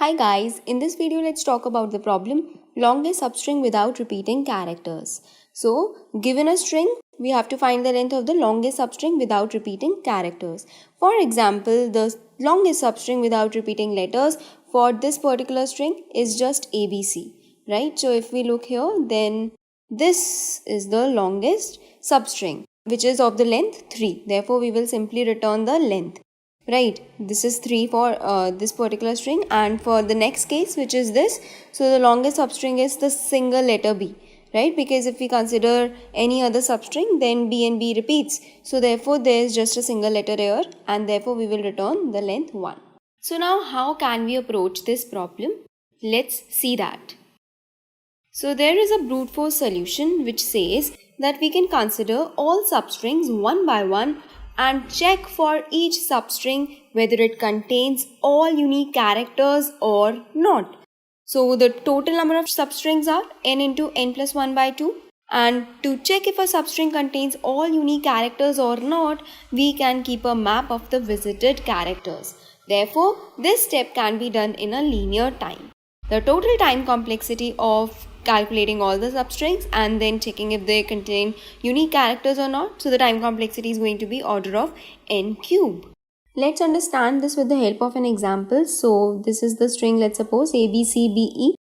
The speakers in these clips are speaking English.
Hi guys, in this video let's talk about the problem longest substring without repeating characters. So, given a string, we have to find the length of the longest substring without repeating characters. For example, the longest substring without repeating letters for this particular string is just ABC, right? So, if we look here, then this is the longest substring, which is of the length 3. Therefore, we will simply return the length. Right, this is 3 for this particular string, and for the next case, which is this, so the longest substring is the single letter B, right? Because if we consider any other substring, then B and B repeats. So therefore, there is just a single letter here, and therefore we will return the length 1. So now how can we approach this problem? Let's see that. So there is a brute force solution which says that we can consider all substrings one by one and check for each substring whether it contains all unique characters or not. So the total number of substrings are n into n plus 1 by 2, and to check if a substring contains all unique characters or not, we can keep a map of the visited characters. Therefore, this step can be done in a linear time. The total time complexity of calculating all the substrings and then checking if they contain unique characters or not. So the time complexity is going to be order of n cube. Let's understand this with the help of an example. So this is the string, let's suppose A, B, C, B, E.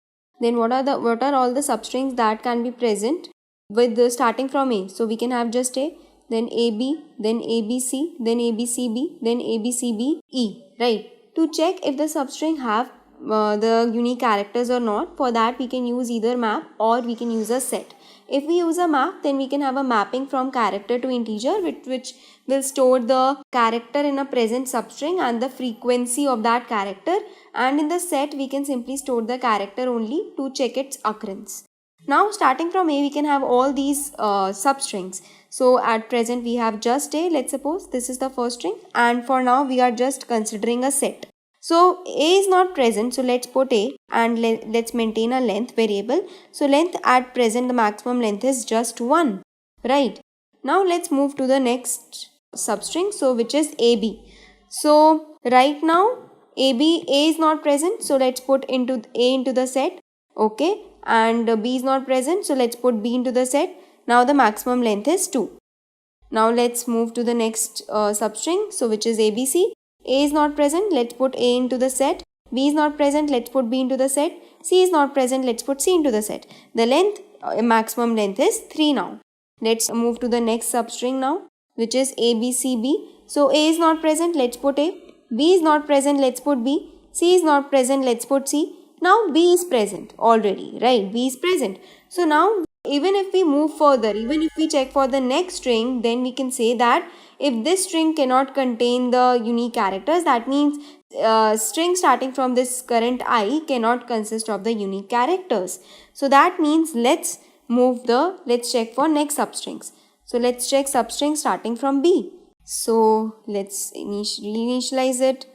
Then what are all the substrings that can be present with the starting from A? So we can have just A, then AB, then ABC, then ABCB, then ABCB, E, right? To check if the substring have the unique characters or not, for that we can use either map or we can use a set. If we use a map, then we can have a mapping from character to integer, which will store the character in a present substring and the frequency of that character, and in the set we can simply store the character only to check its occurrence. Now starting from A, we can have all these substrings. So at present we have just A, let's suppose this is the first string, and for now we are just considering a set. So A is not present, so let's put A and let's maintain a length variable. So length at present, the maximum length is just 1, right? Now let's move to the next substring, so which is AB. So right now A is not present, so let's put A into the set, okay? And B is not present, so let's put B into the set. Now the maximum length is 2. Now let's move to the next substring, so which is ABC. A is not present, let's put A into the set. B is not present, let's put B into the set. C is not present, let's put C into the set. The length, maximum length is 3 now. Let's move to the next substring now, which is ABCB. So A is not present, let's put A. B is not present, let's put B. C is not present, let's put C. Now B is present already, right? B is present. So now even if we move further, even if we check for the next string, then we can say that if this string cannot contain the unique characters, that means string starting from this current I cannot consist of the unique characters. So that means let's check for next substrings. So let's check substring starting from B. So let's initialize it.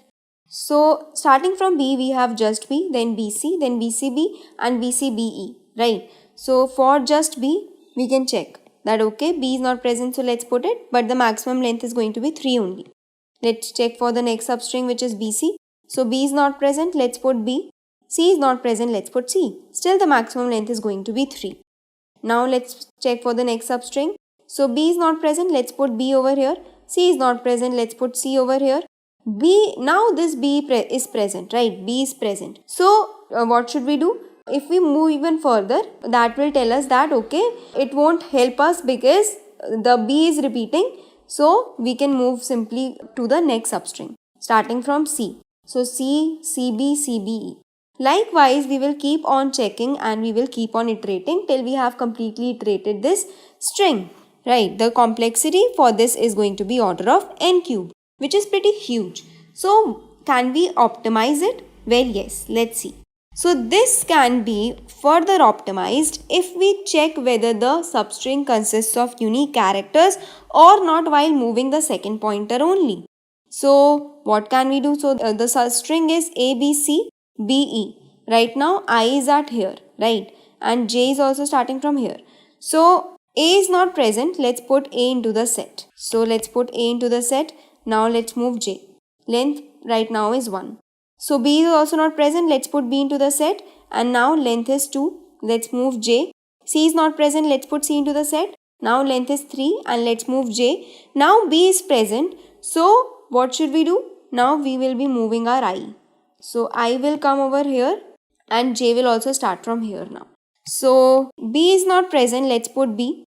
So starting from B, we have just B, then BC, then BCB and BCBE, right? So for just B, we can check that okay, B is not present, so let's put it, but the maximum length is going to be 3 only. Let's check for the next substring, which is BC. So B is not present, let's put B. C is not present, let's put C. Still the maximum length is going to be 3. Now let's check for the next substring. So B is not present, let's put B over here. C is not present, let's put C over here. Now this B is present, right? B is present. So what should we do? If we move even further, that will tell us that okay, it won't help us because the B is repeating. So we can move simply to the next substring starting from C. So C, CB, CBE. Likewise, we will keep on checking and we will keep on iterating till we have completely iterated this string, right? The complexity for this is going to be order of n cube, which is pretty huge. So can we optimize it? Well, yes, let's see. So this can be further optimized if we check whether the substring consists of unique characters or not while moving the second pointer only. So what can we do? So the substring is ABCBE. Right now I is at here, right? And J is also starting from here. So A is not present, let's put A into the set. So let's put A into the set. Now let's move J. Length right now is 1. So B is also not present. Let's put B into the set. And now length is 2. Let's move J. C is not present. Let's put C into the set. Now length is 3 and let's move J. Now B is present. So what should we do? Now we will be moving our I. So I will come over here and J will also start from here now. So B is not present. Let's put B.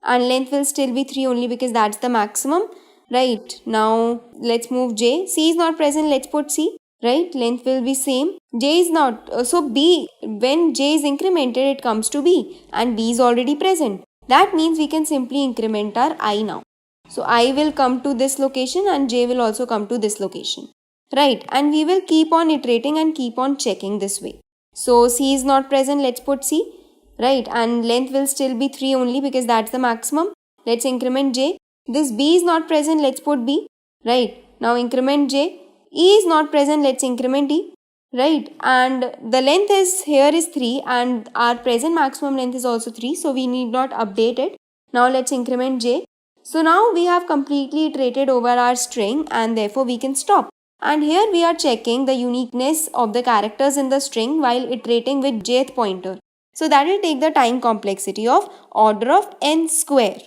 And length will still be 3 only because that's the maximum. Right. Now let's move J. C is not present. Let's put C. Right. Length will be same. J is not. So B, when J is incremented, it comes to B. And B is already present. That means we can simply increment our I now. So I will come to this location and J will also come to this location. Right. And we will keep on iterating and keep on checking this way. So C is not present. Let's put C. Right. And length will still be 3 only because that's the maximum. Let's increment J. This B is not present. Let's put B. Right. Now increment J. E is not present. Let's increment E. Right. And the length is here is 3 and our present maximum length is also 3. So we need not update it. Now let's increment J. So now we have completely iterated over our string and therefore we can stop. And here we are checking the uniqueness of the characters in the string while iterating with jth pointer. So that will take the time complexity of order of n square,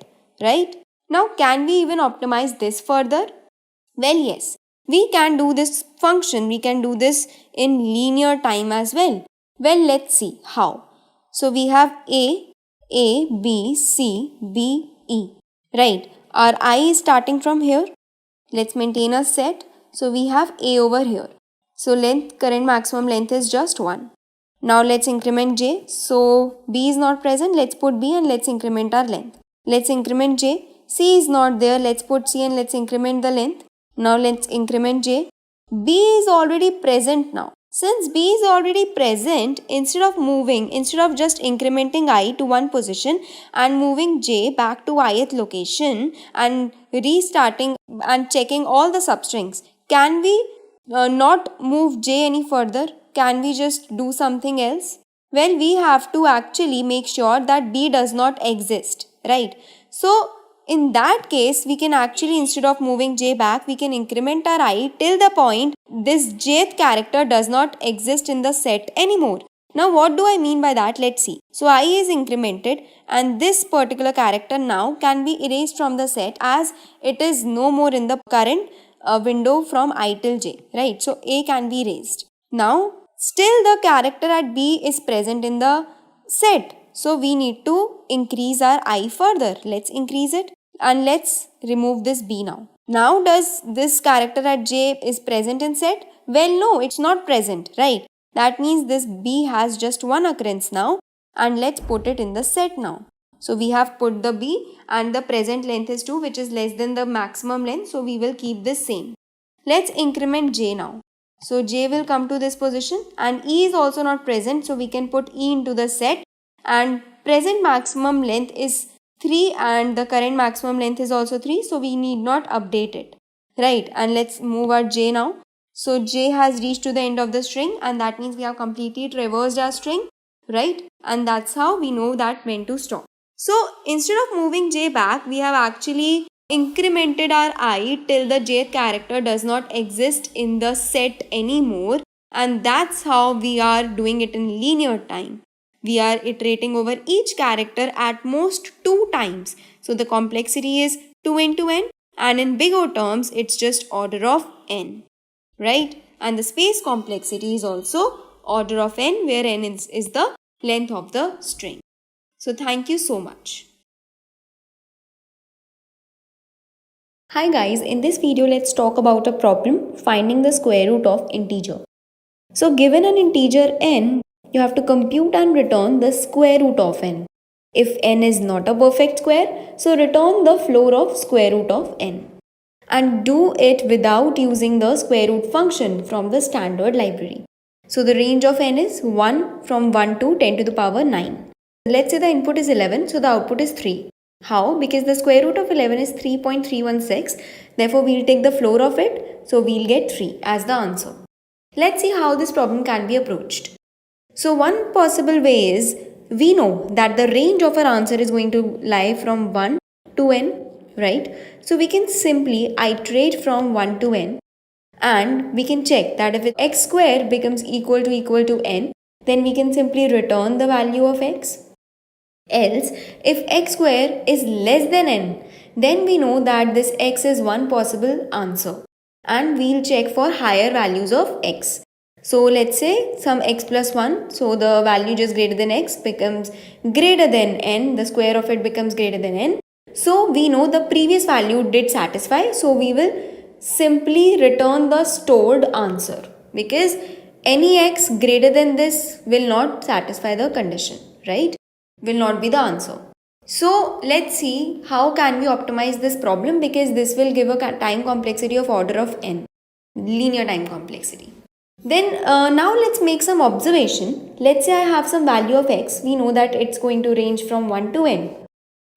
right? Now can we even optimize this further? Well, yes, we can do this function, we can do this in linear time as well. Well, let's see how. So we have A, B, C, B, E, right? Our I is starting from here. Let's maintain a set. So we have A over here. So length, current maximum length is just 1. Now let's increment J. So B is not present. Let's put B and let's increment our length. Let's increment J. C is not there. Let's put C and let's increment the length. Now let's increment J. B is already present now. Since B is already present, instead of just incrementing I to one position and moving J back to ith location and restarting and checking all the substrings, can we not move J any further? Can we just do something else? Well, we have to actually make sure that B does not exist, right? So in that case, we can actually, instead of moving J back, we can increment our I till the point this jth character does not exist in the set anymore. Now what do I mean by that? Let's see. So I is incremented and this particular character now can be erased from the set as it is no more in the current window from I till J, right? So A can be erased. Now still the character at B is present in the set. So we need to increase our I further. Let's increase it and let's remove this B now. Now does this character at J is present in set? Well, no, it's not present, right? That means this B has just one occurrence now and let's put it in the set now. So we have put the B and the present length is 2 which is less than the maximum length. So we will keep this same. Let's increment J now. So J will come to this position and E is also not present. So we can put E into the set and present maximum length is 3 and the current maximum length is also 3. So we need not update it, right? And let's move our J now. So J has reached to the end of the string and that means we have completely traversed our string, right? And that's how we know that when to stop. So instead of moving J back, we have actually incremented our I till the jth character does not exist in the set anymore. And that's how we are doing it in linear time. We are iterating over each character at most 2 times. So the complexity is 2 into n and in bigger terms it's just order of n, right? And the space complexity is also order of n where n is the length of the string. So thank you so much. Hi guys, in this video let's talk about a problem finding the square root of integer. So given an integer n, you have to compute and return the square root of n. If n is not a perfect square, so return the floor of square root of n. And do it without using the square root function from the standard library. So the range of n is 1 from 1 to 10 to the power 9. Let's say the input is 11, so the output is 3. How? Because the square root of 11 is 3.316. Therefore, we'll take the floor of it. So we'll get 3 as the answer. Let's see how this problem can be approached. So one possible way is, we know that the range of our answer is going to lie from 1 to n, right? So we can simply iterate from 1 to n. And we can check that if x square becomes equal to n, then we can simply return the value of x. Else, if x square is less than n, then we know that this x is one possible answer. And we'll check for higher values of x. So let's say some x plus 1, so the value just greater than x becomes greater than n, the square of it becomes greater than n. So we know the previous value did satisfy, so we will simply return the stored answer, because any x greater than this will not satisfy the condition, right? Will not be the answer. So let's see how can we optimize this problem, because this will give a time complexity of order of n, linear time complexity. Then now let's make some observation. Let's say I have some value of x. We know that it's going to range from 1 to n.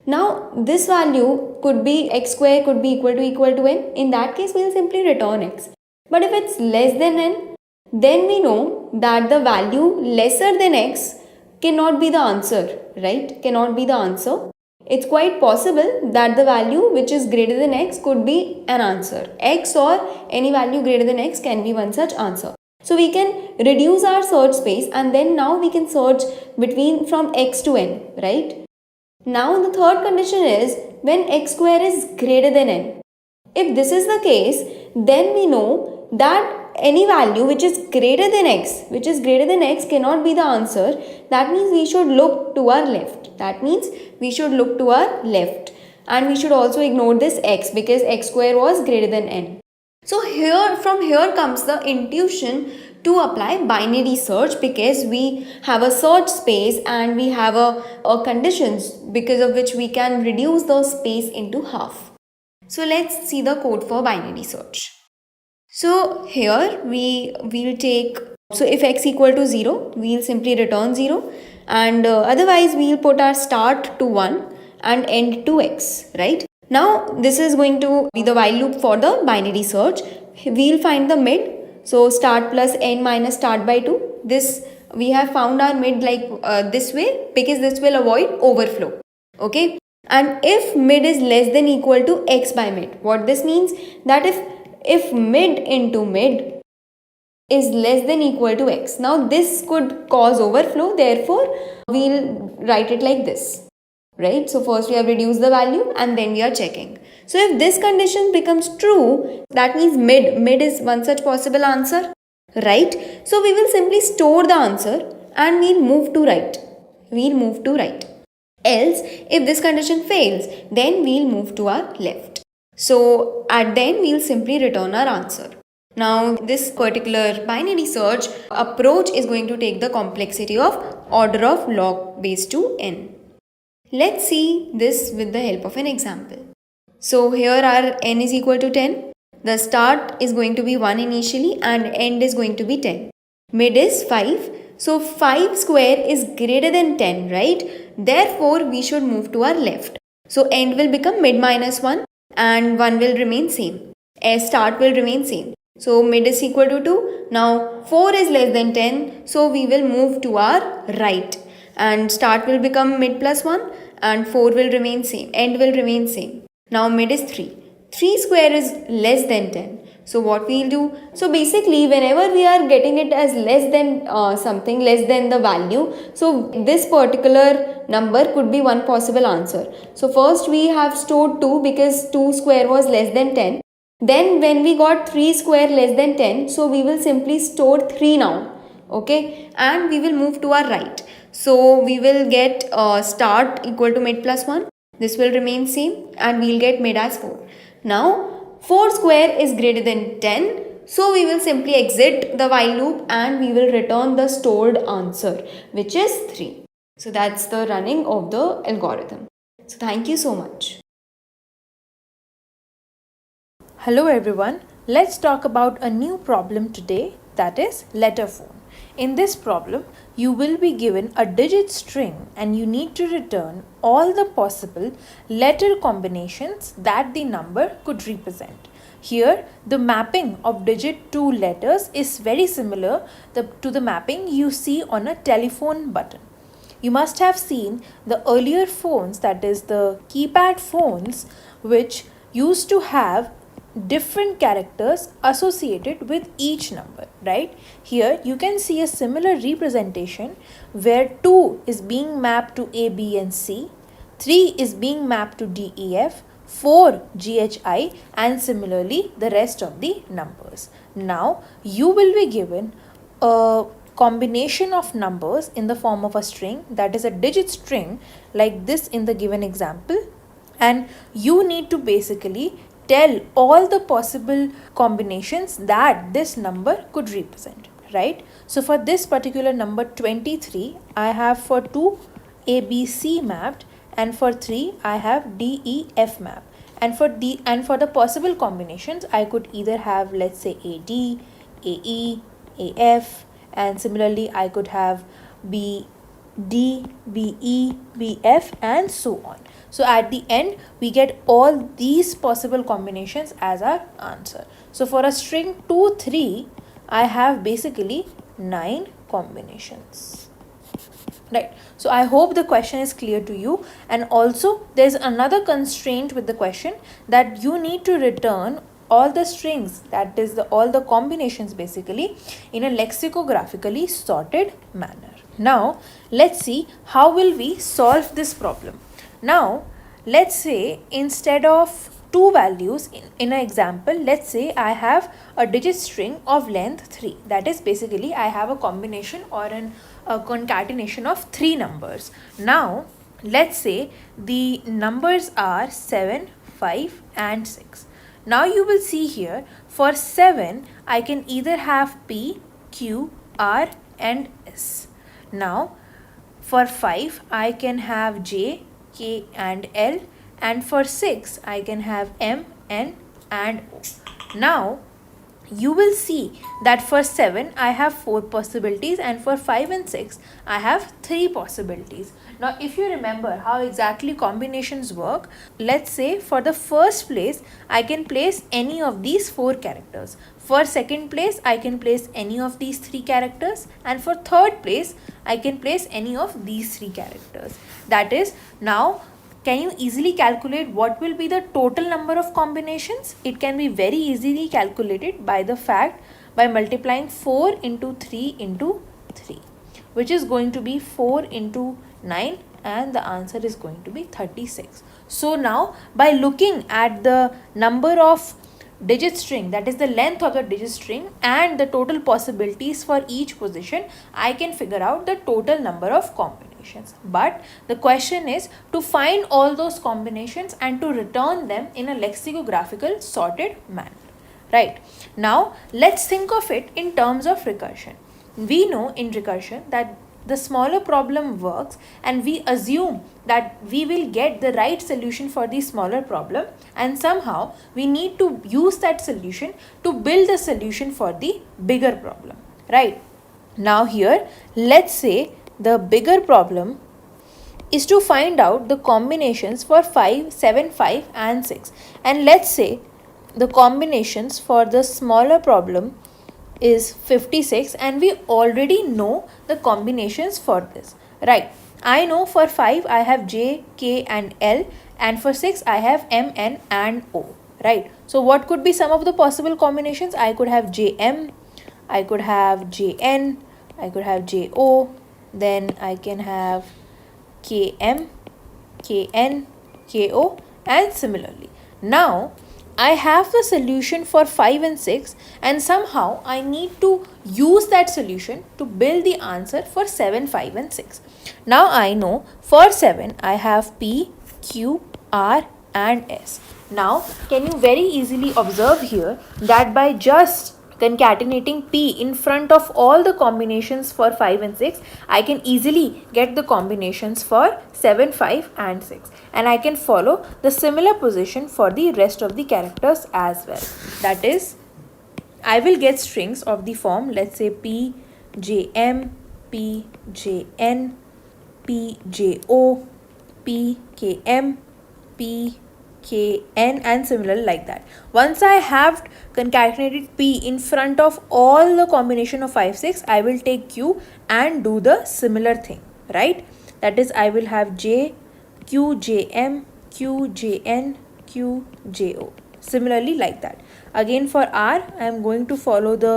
Now this value could be x square could be equal to n. In that case we'll simply return x. But if it's less than n, then we know that the value lesser than x cannot be the answer, right? Cannot be the answer. It's quite possible that the value which is greater than x could be an answer. X or any value greater than x can be one such answer. So we can reduce our search space, and then now we can search between from x to n, right? Now the third condition is when x square is greater than n. If this is the case, then we know that any value which is greater than x cannot be the answer. That means we should look to our left. And we should also ignore this x, because x square was greater than n. So from here comes the intuition to apply binary search, because we have a search space and we have a conditions because of which we can reduce the space into half. So let's see the code for binary search. So here we will take, so if x equal to 0, we'll simply return 0, and otherwise we'll put our start to 1 and end to x, right? Now this is going to be the while loop for the binary search. We'll find the mid, so start plus n minus start by 2. This we have found our mid like this way, because this will avoid overflow, okay? And if mid is less than equal to x by mid, what this means, that if mid into mid is less than equal to x, now this could cause overflow, therefore we'll write it like this, right? So first we have reduced the value and then we are checking. So if this condition becomes true, that means mid is one such possible answer, right? So we will simply store the answer and we'll move to right. Else, if this condition fails, then we'll move to our left. So at then we'll simply return our answer. Now this particular binary search approach is going to take the complexity of order of log base to n. Let's see this with the help of an example. So here our n is equal to 10. The start is going to be 1 initially and end is going to be 10. Mid is 5. So 5 square is greater than 10, right? Therefore we should move to our left. So end will become mid minus 1 and 1 will remain same. Start will remain same. So mid is equal to 2. Now 4 is less than 10. So we will move to our right. And start will become mid plus 1 and 4 will remain same. End will remain same. Now mid is 3. 3 square is less than 10. So what we'll do? So basically whenever we are getting it as less than something, less than the value, so this particular number could be one possible answer. So first we have stored 2 because 2 square was less than 10. Then when we got 3 square less than 10, so we will simply store 3 now. Okay, and we will move to our right. So we will get start equal to mid plus 1. This will remain same and we will get mid as 4. Now 4 square is greater than 10. So we will simply exit the while loop and we will return the stored answer, which is 3. So that's the running of the algorithm. So thank you so much. Hello everyone, let's talk about a new problem today, that is letter phone. In this problem, you will be given a digit string and you need to return all the possible letter combinations that the number could represent. Here, the mapping of digit to letters is very similar to the mapping you see on a telephone button. You must have seen the earlier phones, that is the keypad phones, which used to have different characters associated with each number, right? Here you can see a similar representation where 2 is being mapped to A, B and C, 3 is being mapped to D, E, F, 4 G, H, I, and similarly the rest of the numbers. Now you will be given a combination of numbers in the form of a string, that is a digit string like this in the given example, and you need to basically tell all the possible combinations that this number could represent, right? So for this particular number 23, I have for 2 ABC mapped, and for 3 I have DEF mapped, and for the possible combinations I could either have, let's say, AD, AE, AF, and similarly I could have BD, BE, BF, and so on. So at the end we get all these possible combinations as our answer. So for a string 2, 3, I have basically 9 combinations. Right. So I hope the question is clear to you, and also there's another constraint with the question that you need to return all the strings, that is all the combinations basically, in a lexicographically sorted manner. Now let's see how will we solve this problem. Now let's say instead of 2 values in an example, let's say I have a digit string of length 3, that is basically I have a combination or a concatenation of 3 numbers. Now let's say the numbers are 7, 5 and 6. Now you will see here for 7 I can either have P, Q, R and S. Now for 5 I can have J, K and L, and for 6 I can have M, N and O. Now you will see that for 7 I have 4 possibilities, and for 5 and 6 I have 3 possibilities. Now if you remember how exactly combinations work, let's say for the first place I can place any of these 4 characters. For second place I can place any of these 3 characters, and for third place I can place any of these 3 characters. That is, now can you easily calculate what will be the total number of combinations? It can be very easily calculated by the fact by multiplying 4 into 3 into 3, which is going to be 4 into 9, and the answer is going to be 36. So now by looking at the number of digit string, that is the length of the digit string, and the total possibilities for each position, I can figure out the total number of combinations. But the question is to find all those combinations and to return them in a lexicographical sorted manner. Right. Now let's think of it in terms of recursion. We know in recursion that the smaller problem works, and we assume that we will get the right solution for the smaller problem, and somehow we need to use that solution to build a solution for the bigger problem, right? Now here let's say the bigger problem is to find out the combinations for 5, 7, 5 and 6, and let's say the combinations for the smaller problem is 56, and we already know the combinations for this, right? I know for 5 I have J, K and L, and for 6 I have M, N and O, right? So what could be some of the possible combinations? I could have JM, I could have JN, I could have JO, then I can have KM, KN, KO and similarly. Now I have the solution for 5 and 6, and somehow I need to use that solution to build the answer for 7, 5 and 6. Now I know for 7 I have P, Q, R and S. Now can you very easily observe here that by just concatenating P in front of all the combinations for 5 and 6, I can easily get the combinations for 7, 5 and 6. And I can follow the similar position for the rest of the characters as well. That is, I will get strings of the form, let's say P, JM, P, JN, P, JO, P, KM, P, KN and similarly like that. Once I have concatenated P in front of all the combination of 5, 6, I will take Q and do the similar thing, right? That is, I will have J, Q, JM, Q, JN, Q, JO. Similarly like that. Again for R, I am going to follow the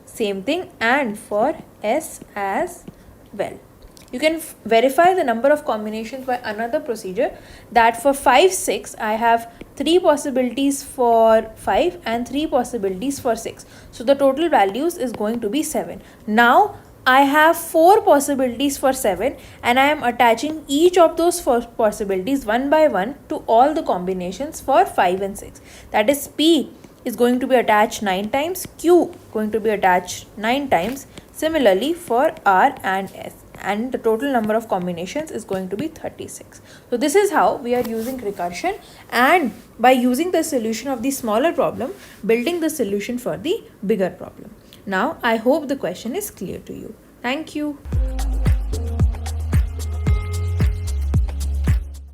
same thing, and for S as well. You can verify the number of combinations by another procedure, that for 5, 6, I have 3 possibilities for 5 and 3 possibilities for 6. So the total values is going to be 7. Now I have 4 possibilities for 7, and I am attaching each of those 4 possibilities one by one to all the combinations for 5 and 6. That is, P is going to be attached 9 times, Q going to be attached 9 times. Similarly for R and S, and the total number of combinations is going to be 36. So this is how we are using recursion, and by using the solution of the smaller problem, building the solution for the bigger problem. Now I hope the question is clear to you. Thank you.